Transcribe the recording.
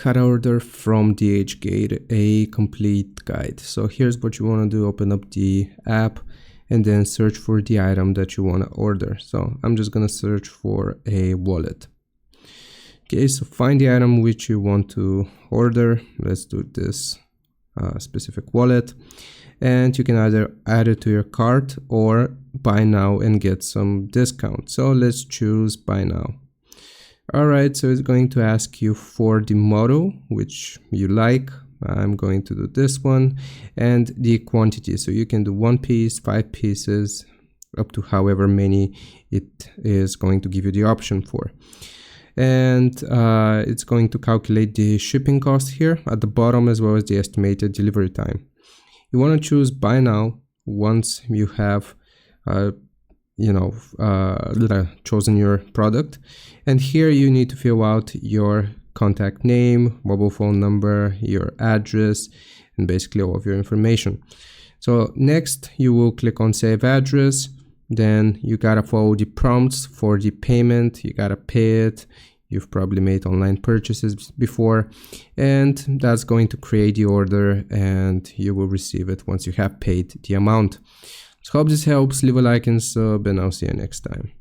how to order from DHgate, a complete guide. So here's what you want to do: open up the app and then search for the item that you want to order. So I'm just going to search for a wallet. Okay, so find the item which you want to order. Let's do this specific wallet, and you can either add it to your cart or buy now and get some discount. So let's choose buy now. Alright, so it's going to ask you for the model which you like. I'm going to do this one, and the quantity. So you can do 1 piece, 5 pieces, up to however many it is going to give you the option for. And it's going to calculate the shipping cost here at the bottom, as well as the estimated delivery time. You want to choose buy now once you have chosen your product, and here you need to fill out your contact name, mobile phone number, your address, and basically all of your information. So next you will click on save address. Then you gotta follow the prompts for the payment. You gotta pay it. You've probably made online purchases before, and that's going to create the order, and you will receive it once you have paid the amount. So hope this helps. Leave a like and sub, and I'll see you next time.